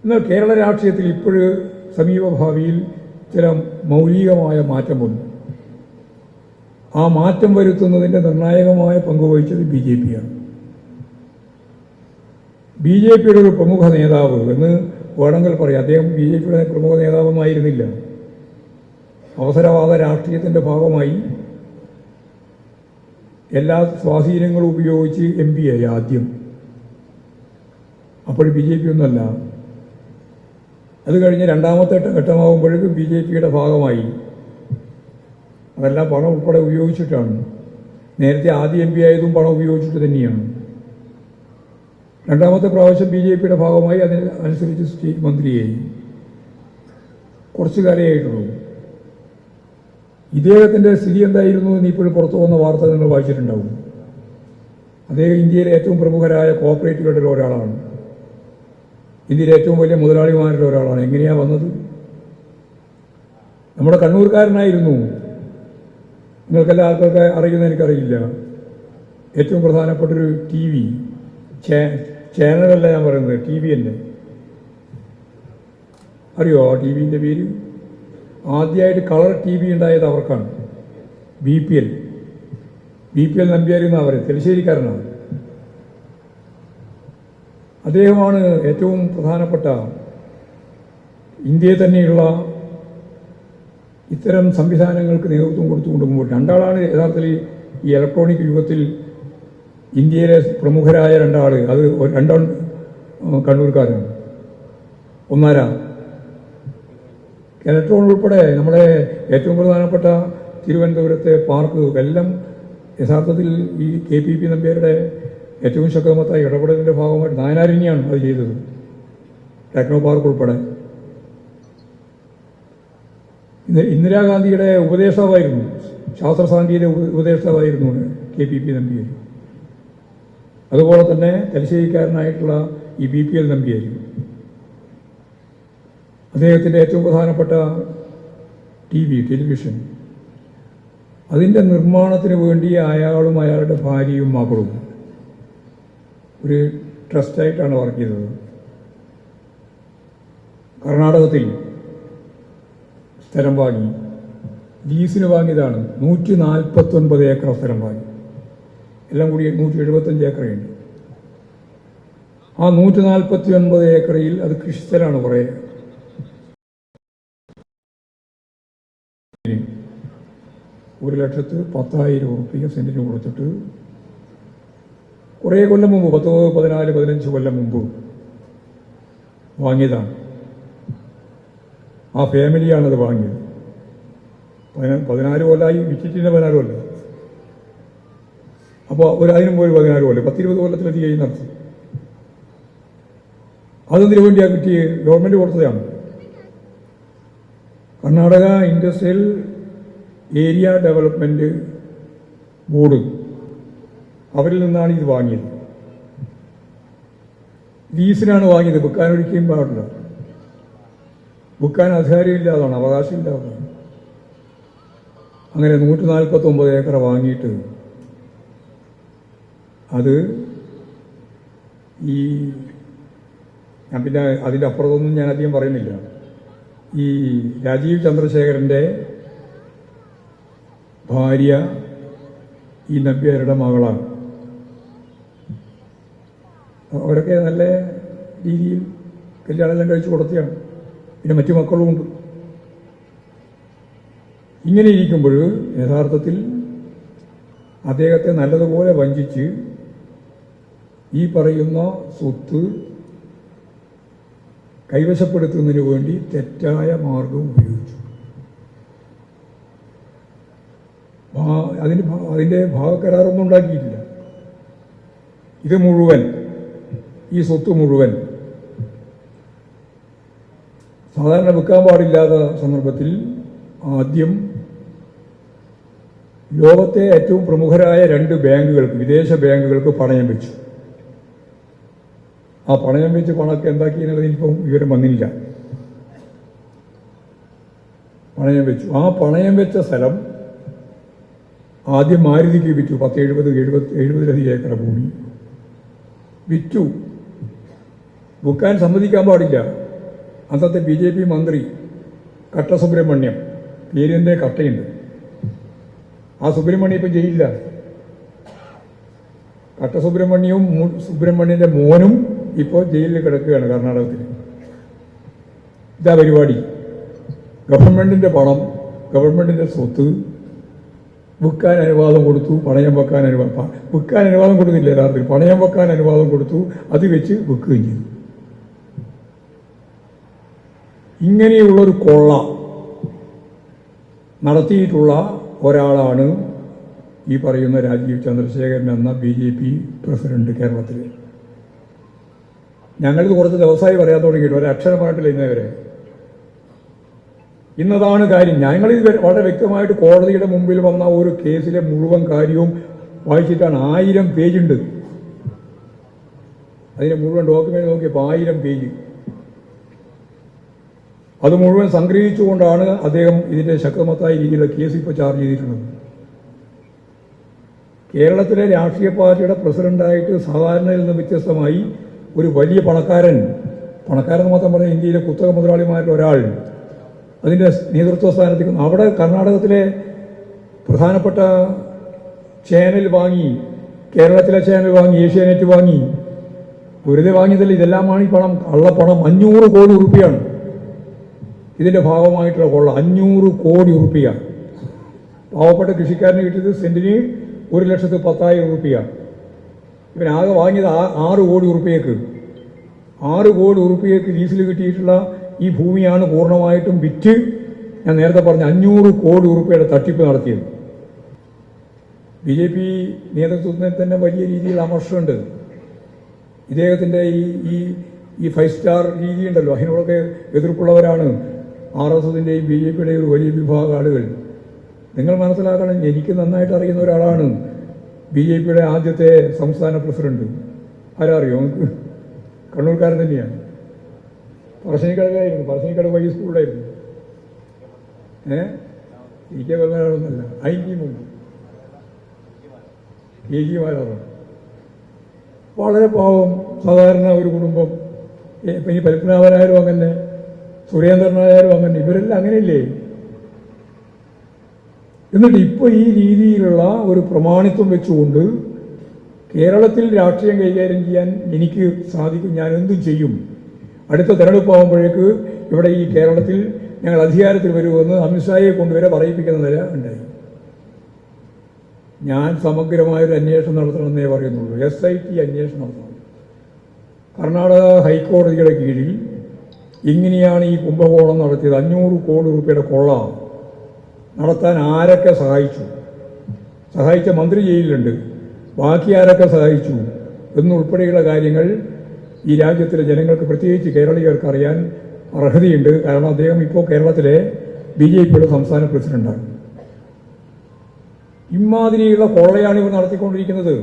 എന്നാൽ കേരള രാഷ്ട്രീയത്തിൽ ഇപ്പോഴും സമീപഭാവിയിൽ ചില മൗലികമായ മാറ്റം വന്നു. ആ മാറ്റം വരുത്തുന്നതിൻ്റെ നിർണായകമായ പങ്കുവഹിച്ചത് ബി ജെ പിയാണ്. ബി ജെ പിയുടെ ഒരു പ്രമുഖ നേതാവ് എന്ന് വേണമെങ്കിൽ പറയാം. അദ്ദേഹം ബി ജെ പിയുടെ പ്രമുഖ നേതാവൊന്നായിരുന്നില്ല. അവസരവാദ രാഷ്ട്രീയത്തിൻ്റെ ഭാഗമായി എല്ലാ സ്വാധീനങ്ങളും ഉപയോഗിച്ച് എം പി ആയി ആദ്യം. അപ്പോൾ ബി ജെ പി ഒന്നുമല്ല. അത് കഴിഞ്ഞ് രണ്ടാമത്തെ ഘട്ടമാകുമ്പോഴേക്കും ബി ജെ പിയുടെ ഭാഗമായി. അതെല്ലാം പണം ഉൾപ്പെടെ ഉപയോഗിച്ചിട്ടാണ്. നേരത്തെ ആദ്യം എം പി ആയതും പണം ഉപയോഗിച്ചിട്ട് തന്നെയാണ്. രണ്ടാമത്തെ പ്രാവശ്യം ബി ജെ പിയുടെ ഭാഗമായി അതിനനുസരിച്ച് സ്റ്റേറ്റ് മന്ത്രിയായി. കുറച്ചു കാലമായിട്ടുള്ളൂ. ഇദ്ദേഹത്തിൻ്റെ സ്ഥിതി എന്തായിരുന്നു എന്ന് ഇപ്പോഴും പുറത്തു വന്ന വാർത്ത നിങ്ങൾ വായിച്ചിട്ടുണ്ടാവും. അദ്ദേഹം ഇന്ത്യയിലെ ഏറ്റവും പ്രമുഖരായ കോർപ്പറേറ്റുകളുടെ ഒരാളാണ്. ഇന്ത്യയിലെ ഏറ്റവും വലിയ മുതലാളിമാരുടെ ഒരാളാണ്. എങ്ങനെയാണ് വന്നത്? നമ്മുടെ കണ്ണൂർക്കാരനായിരുന്നു. നിങ്ങൾക്കെല്ലാ ആൾക്കാർക്ക് അറിയുന്ന എനിക്കറിയില്ല. ഏറ്റവും പ്രധാനപ്പെട്ടൊരു ടി വി ചാനലല്ല ഞാൻ പറയുന്നത്, ടി വി തന്നെ. അറിയോ ആ ടി വിൻ്റെ പേര്? ആദ്യമായിട്ട് കളർ ടി വി ഉണ്ടായത് അവർക്കാണ്. ബി പി എൽ നമ്പ്യാർ എന്നാണ് പറയുന്നത്. തലശ്ശേരിക്കാരനാണ്. അദ്ദേഹമാണ് ഏറ്റവും പ്രധാനപ്പെട്ട ഇന്ത്യയിൽ തന്നെയുള്ള ഇത്തരം സംവിധാനങ്ങൾക്ക് നേതൃത്വം കൊടുത്തുകൊണ്ടുപോകുമ്പോൾ രണ്ടാളാണ് യഥാർത്ഥത്തിൽ ഈ ഇലക്ട്രോണിക് യുഗത്തിൽ ഇന്ത്യയിലെ പ്രമുഖരായ രണ്ടാൾ. അത് രണ്ടാൾ കണ്ണൂർക്കാരാണ്. ഒന്നാരാ ഇലക്ട്രോൺ ഉൾപ്പെടെ നമ്മുടെ ഏറ്റവും പ്രധാനപ്പെട്ട തിരുവനന്തപുരത്തെ പാർക്ക് എല്ലാം യഥാർത്ഥത്തിൽ ഈ KPP നമ്പ്യാരുടെ ഏറ്റവും ശക്തമത്തായ ഇടപെടലിൻ്റെ ഭാഗമായിട്ട് നായനാരിനെയാണ് അത് ചെയ്തത്. ടെക്നോ പാർക്ക് ഉൾപ്പെടെ. ഇന്ദിരാഗാന്ധിയുടെ ഉപദേഷ്ടാവായിരുന്നു, ശാസ്ത്ര സാങ്കേതിക ഉപദേഷ്ടാവായിരുന്നു KPP നമ്പ്യാർ. അതുപോലെ തന്നെ തലശ്ശേരിക്കാരനായിട്ടുള്ള ഈ BPL നമ്പ്യാർ. അദ്ദേഹത്തിൻ്റെ ഏറ്റവും പ്രധാനപ്പെട്ട ടെലിവിഷൻ, അതിൻ്റെ നിർമ്മാണത്തിന് വേണ്ടി അയാളും അയാളുടെ ഭാര്യയും മകളും ഒരു ട്രസ്റ്റായിട്ടാണ് വർക്ക് ചെയ്തത്. കർണാടകത്തിൽ സ്ഥലം വാങ്ങി, ലീസിന് വാങ്ങിയതാണ്. 149 ഏക്കർ സ്ഥലം വാങ്ങി. എല്ലാം കൂടി 175 ഏക്കറുണ്ട്. ആ 149 ഏക്കറിൽ അത് കൃഷിസ്ഥലമാണ്. കുറേ ₹1,10,000 സെന്റിന് കൊടുത്തിട്ട് കുറേ കൊല്ലം മുമ്പ് 10, 14, 15 കൊല്ലം മുമ്പ് വാങ്ങിയതാണ്. ആ ഫാമിലിയാണത് വാങ്ങിയത്. 14 കൊല്ലമായി വിറ്റിട്ടിൻ്റെ 14 കൊല്ലം. അപ്പോൾ അതിനും പോയി 14 കൊല്ലം, 10-20 കൊല്ലത്തിലധികം നടത്തി. അതെന്തിനു വേണ്ടിയാണ് കിട്ടിയത്? ഗവൺമെൻറ് കൊടുത്തതാണ്. Karnataka industrial area development board, അവരിൽ നിന്നാണ് ഇത് വാങ്ങിയത്. ലീസിനാണ് വാങ്ങിയത്. വിൽക്കാൻ ഒരിക്കലും പാടില്ല. വിൽക്കാൻ അധികാരമില്ലാതാണ്, അവകാശമില്ലാതാണ്. അങ്ങനെ 149 ഏക്കർ വാങ്ങിയിട്ട് അത് ഞാൻ പിന്നെ അതിൻ്റെ അപ്പുറത്തൊന്നും ഞാൻ അധികം പറയുന്നില്ല. ഈ രാജീവ് ചന്ദ്രശേഖരൻ്റെ ഭാര്യ ഈ നമ്പ്യാരുടെ മകളാണ്. അവരൊക്കെ നല്ല രീതിയിൽ കല്യാണമെല്ലാം കഴിച്ചു കൊടുത്തതാണ്. പിന്നെ മറ്റു മക്കളുമുണ്ട്. ഇങ്ങനെ ഇരിക്കുമ്പോൾ യഥാർത്ഥത്തിൽ അദ്ദേഹത്തെ നല്ലതുപോലെ വഞ്ചിച്ച് ഈ പറയുന്ന സ്വത്ത് കൈവശപ്പെടുത്തുന്നതിന് വേണ്ടി തെറ്റായ മാർഗം ഉപയോഗിച്ചു. അതിൻ്റെ ഭാഗക്കരാറൊന്നും ഉണ്ടാക്കിയിട്ടില്ല. ഇത് മുഴുവൻ, ഈ സ്വത്ത് മുഴുവൻ സാധാരണ വിൽക്കാൻ പാടില്ലാത്ത സന്ദർഭത്തിൽ ആദ്യം ലോകത്തെ ഏറ്റവും പ്രമുഖരായ 2 ബാങ്കുകൾക്ക്, വിദേശ ബാങ്കുകൾക്ക് പണയം വെച്ചു. ആ പണയം വെച്ച് പണമൊക്കെ എന്താക്കി എന്നുള്ളത് ഇപ്പം വിവരം വന്നില്ല. പണയം വെച്ചു. ആ പണയം വെച്ച സ്ഥലം ആദ്യം മാരുതിക്ക് വിറ്റു. 70-70 ഏക്കർ ഭൂമി വിറ്റു. വിൽക്കാൻ സമ്മതിക്കാൻ പാടില്ല. അന്നത്തെ BJP മന്ത്രി കട്ട സുബ്രഹ്മണ്യം, പേരിൻ്റെ കട്ടയുണ്ട്, ആ സുബ്രഹ്മണ്യം ഇപ്പം ജയിലില്ല. കട്ട സുബ്രഹ്മണ്യവും സുബ്രഹ്മണ്യൻ്റെ മോനും ഇപ്പോൾ ജയിലിൽ കിടക്കുകയാണ് കർണാടകത്തിൽ. ഇതാ പരിപാടി. ഗവൺമെൻറ്റിൻ്റെ പണം, ഗവൺമെൻറ്റിൻ്റെ സ്വത്ത് വിൽക്കാൻ അനുവാദം കൊടുത്തു, പണയം വെക്കാൻ വിൽക്കാൻ അനുവാദം കൊടുത്തില്ല, യഥാർത്ഥത്തിൽ പണയം വെക്കാൻ അനുവാദം കൊടുത്തു, അത് വെച്ച് വിൽക്കുകയും ചെയ്തു. ഇങ്ങനെയുള്ളൊരു കൊള്ള നടത്തിയിട്ടുള്ള ഒരാളാണ് ഈ പറയുന്ന രാജീവ് ചന്ദ്രശേഖരൻ എന്ന BJP പ്രസിഡന്റ് കേരളത്തിൽ. ഞങ്ങളിത് കുറച്ച് ദിവസമായി പറയാൻ തുടങ്ങിയിട്ട് ഒരക്ഷരം പറഞ്ഞിട്ടില്ല ഇന്നേവരെ. ഇന്നതാണ് കാര്യം. ഞങ്ങളിത് വളരെ വ്യക്തമായിട്ട് കോടതിയുടെ മുമ്പിൽ വന്ന ഒരു കേസിലെ മുഴുവൻ കാര്യവും വായിച്ചിട്ടാണ്. 1000 പേജുണ്ട് അതിൻ്റെ മുഴുവൻ ഡോക്യുമെന്റ് നോക്കിയപ്പോൾ 1000 പേജ്. അത് മുഴുവൻ സംഗ്രഹിച്ചുകൊണ്ടാണ് അദ്ദേഹം ഇതിൻ്റെ ശക്തമത്തായ രീതിയിലുള്ള കേസ് ഇപ്പോൾ ചാർജ് ചെയ്തിട്ടുള്ളത്. കേരളത്തിലെ രാഷ്ട്രീയ പാർട്ടിയുടെ പ്രസിഡന്റായിട്ട് സാധാരണയിൽ നിന്ന് വ്യത്യസ്തമായി ഒരു വലിയ പണക്കാരൻ മാത്രം പറഞ്ഞാൽ ഇന്ത്യയിലെ കുത്തക മുതലാളിമാരിൽ ഒരാൾ അതിൻ്റെ നേതൃത്വ സ്ഥാനത്തേക്ക്, അവിടെ കർണാടകത്തിലെ പ്രധാനപ്പെട്ട ചാനൽ വാങ്ങി, കേരളത്തിലെ ചാനൽ വാങ്ങി, ഏഷ്യാനെറ്റ് വാങ്ങി. വെറുതെ വാങ്ങിയതല്ല, ഇതെല്ലാമാണ് ഈ പണം, കള്ളപ്പണം. 500 കോടി ഉറുപ്പിയാണ് ഇതിൻ്റെ ഭാഗമായിട്ടുള്ള കൊള്ള. 500 കോടി ഉറുപ്പിക. പാവപ്പെട്ട കൃഷിക്കാരന് കിട്ടിയത് സെന്റിന് 1,10,000 ഉറുപ്പിക. ഇവനാകെ വാങ്ങിയത് 6 കോടി ഉറുപ്പികക്ക്. 6 കോടി ഉറുപ്പികക്ക് ലീസിൽ കിട്ടിയിട്ടുള്ള ഈ ഭൂമിയാണ് പൂർണ്ണമായിട്ടും വിറ്റ്, ഞാൻ നേരത്തെ പറഞ്ഞ 500 കോടി ഉറുപ്പികയുടെ തട്ടിപ്പ് നടത്തിയത്. BJP നേതൃത്വത്തിന് തന്നെ വലിയ രീതിയിൽ അമർഷമുണ്ട്. ഇദ്ദേഹത്തിൻ്റെ ഈ 5 സ്റ്റാർ രീതിയുണ്ടല്ലോ, അതിനോടൊക്കെ എതിർപ്പുള്ളവരാണ് RSSന്റെയും BJPയുടെയും ഒരു വലിയ വിഭാഗം ആളുകൾ. നിങ്ങൾ മനസ്സിലാക്കണം, എനിക്ക് നന്നായിട്ട് അറിയുന്ന ഒരാളാണ് BJPയുടെ ആദ്യത്തെ സംസ്ഥാന പ്രസിഡന്റ്. ആരാ അറിയോ നമുക്ക്? കണ്ണൂർക്കാരൻ തന്നെയാണ്. പറശ്ശിനിക്കടവിലായിരുന്നു, പറശ്ശിനിക്കടവ് വഴി സ്കൂളിലായിരുന്നു. എനിക്ക് പറഞ്ഞൊന്നല്ല, അതിൻ്റെ മുമ്പ് KG മാരാണ്. വളരെ പാവം സാധാരണ ഒരു കുടുംബം. ഇപ്പം ഈ പത്മനാഭനായാലും അങ്ങനെ, സുരേന്ദ്രനായാലും അങ്ങനെ, ഇവരെല്ലാം അങ്ങനെയല്ലേ? എന്നിട്ട് ഇപ്പോൾ ഈ രീതിയിലുള്ള ഒരു പ്രമാണിത്വം വെച്ചുകൊണ്ട് കേരളത്തിൽ രാഷ്ട്രീയം കൈകാര്യം ചെയ്യാൻ എനിക്ക് സാധിക്കും, ഞാൻ എന്തും ചെയ്യും. അടുത്ത തെരഞ്ഞെടുപ്പാകുമ്പോഴേക്ക് ഇവിടെ ഈ കേരളത്തിൽ ഞങ്ങൾ അധികാരത്തിൽ വരുമെന്ന് അമിത്ഷായെ കൊണ്ടുവരെ പറയിപ്പിക്കുന്ന നില ഉണ്ടായി. ഞാൻ സമഗ്രമായൊരു അന്വേഷണം നടത്തണമെന്നേ പറയുന്നുള്ളൂ. SIT അന്വേഷണം നടത്തണം. കർണാടക ഹൈക്കോടതിയുടെ കീഴിൽ ഇങ്ങനെയാണ് ഈ കുംഭകോണം നടത്തിയത്. 500 കോടി രൂപയുടെ കൊള്ള നടത്താൻ ആരൊക്കെ സഹായിച്ച മന്ത്രി ജയിലിലുണ്ട്, ബാക്കി ആരൊക്കെ സഹായിച്ചു എന്നുൾപ്പെടെയുള്ള കാര്യങ്ങൾ ഈ രാജ്യത്തിലെ ജനങ്ങൾക്ക്, പ്രത്യേകിച്ച് കേരളീയർക്ക് അറിയാൻ അർഹതയുണ്ട്. കാരണം അദ്ദേഹം ഇപ്പോൾ കേരളത്തിലെ BJPയുടെ സംസ്ഥാന പ്രസിഡന്റാണ്. ഇമാതിരിയുള്ള കൊള്ളയാണ് ഇവർ നടത്തിക്കൊണ്ടിരിക്കുന്നത്.